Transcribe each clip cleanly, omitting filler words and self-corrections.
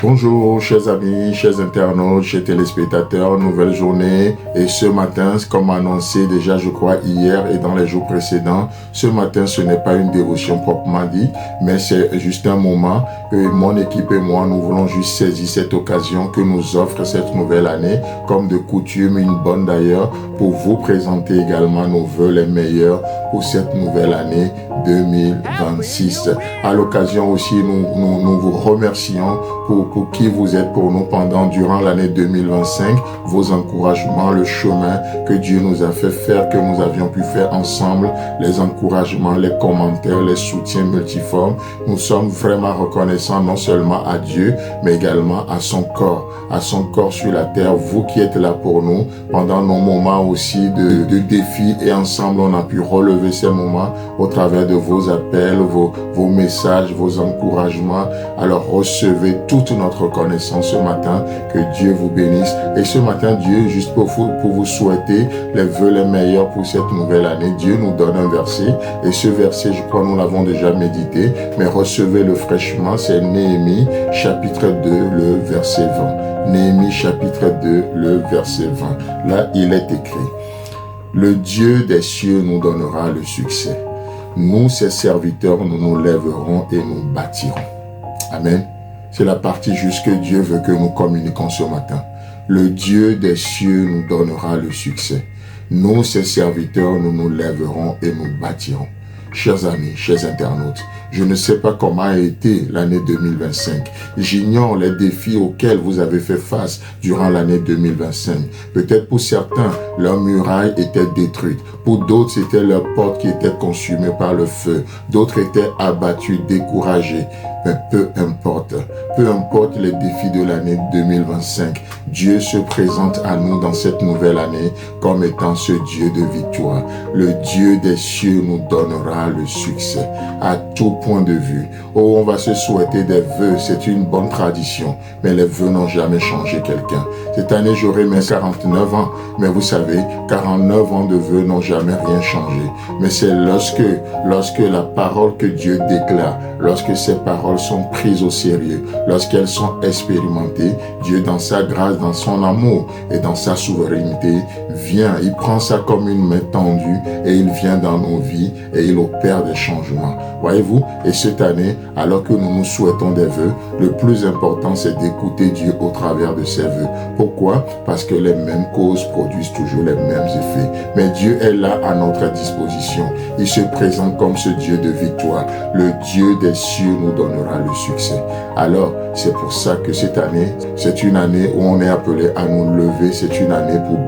Bonjour chers amis, chers internautes, chers téléspectateurs, nouvelle journée et ce matin, comme annoncé déjà je crois hier et dans les jours précédents, ce matin ce n'est pas une dévotion proprement dit, mais c'est juste un moment que mon équipe et moi nous voulons juste saisir cette occasion que nous offre cette nouvelle année, comme de coutume, une bonne d'ailleurs, pour vous présenter également nos vœux les meilleurs pour cette nouvelle année 2026. À l'occasion aussi, nous vous remercions pour qui vous êtes pour nous durant l'année 2025, vos encouragements, le chemin que Dieu nous a fait faire, que nous avions pu faire ensemble, les encouragements, les commentaires, les soutiens multiformes. Nous sommes vraiment reconnaissants non seulement à Dieu, mais également à son corps sur la terre, vous qui êtes là pour nous pendant nos moments aussi de défis et ensemble on a pu relever ces moments au travers de vos appels, vos messages, vos encouragements. Alors recevez toute notre reconnaissance ce matin, que Dieu vous bénisse. Et ce matin, Dieu, juste pour vous souhaiter les vœux les meilleurs pour cette nouvelle année, Dieu nous donne un verset. Et ce verset, je crois, nous l'avons déjà médité, mais recevez-le fraîchement. C'est Néhémie, chapitre 2, le verset 20. Néhémie, chapitre 2, le verset 20. Là, il est écrit: le Dieu des cieux nous donnera le succès. Nous, ses serviteurs, nous nous lèverons et nous bâtirons. Amen. C'est la partie juste que Dieu veut que nous communiquions ce matin. Le Dieu des cieux nous donnera le succès. Nous, ses serviteurs, nous nous lèverons et nous bâtirons. Chers amis, chers internautes, je ne sais pas comment a été l'année 2025. J'ignore les défis auxquels vous avez fait face durant l'année 2025. Peut-être pour certains, leurs murailles étaient détruites. Pour d'autres, c'était leurs portes qui étaient consumées par le feu. D'autres étaient abattus, découragés. Mais peu importe les défis de l'année 2025, Dieu se présente à nous dans cette nouvelle année comme étant ce Dieu de victoire. Le Dieu des cieux nous donnera le succès à tout point de vue. Oh, on va se souhaiter des vœux, c'est une bonne tradition, mais les vœux n'ont jamais changé quelqu'un. Cette année, j'aurai mes 49 ans, mais vous savez, 49 ans de vœux n'ont jamais rien changé. Mais c'est lorsque la parole que Dieu déclare, lorsque ces paroles sont prises au sérieux, lorsqu'elles sont expérimentées, Dieu dans sa grâce, dans son amour et dans sa souveraineté vient, il prend ça comme une main tendue et il vient dans nos vies et il opère des changements. Voyez-vous, et cette année, alors que nous nous souhaitons des vœux, le plus important c'est d'écouter Dieu au travers de ses vœux. Pourquoi? Parce que les mêmes causes produisent toujours les mêmes effets. Mais Dieu est là à notre disposition. Il se présente comme ce Dieu de victoire. Le Dieu des cieux nous donnera le succès. Alors, c'est pour ça que cette année, c'est une année où on est appelé à nous lever. C'est une année pour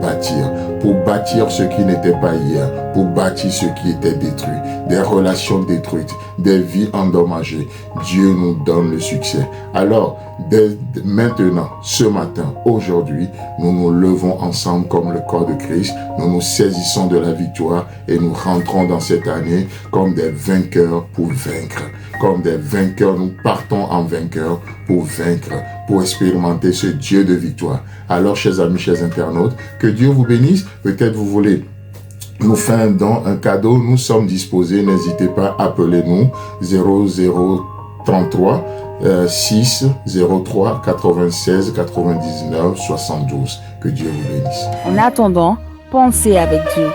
bâtir ce qui n'était pas hier, pour bâtir ce qui était détruit, des relations détruites, des vies endommagées. Dieu nous donne le succès. Alors, dès maintenant, ce matin, aujourd'hui, nous nous levons ensemble comme le corps de Christ. Nous nous saisissons de la victoire et nous rentrons dans cette année comme des vainqueurs pour vaincre. Comme des vainqueurs, nous partons en vainqueurs pour vaincre, pour expérimenter ce Dieu de victoire. Alors, chers amis, chers internautes, que Dieu vous bénisse. Peut-être vous voulez nous faire un don, un cadeau, nous sommes disposés. N'hésitez pas, appelez-nous 0033 6 03 96 99 72. Que Dieu vous bénisse. En attendant, pensez avec Dieu.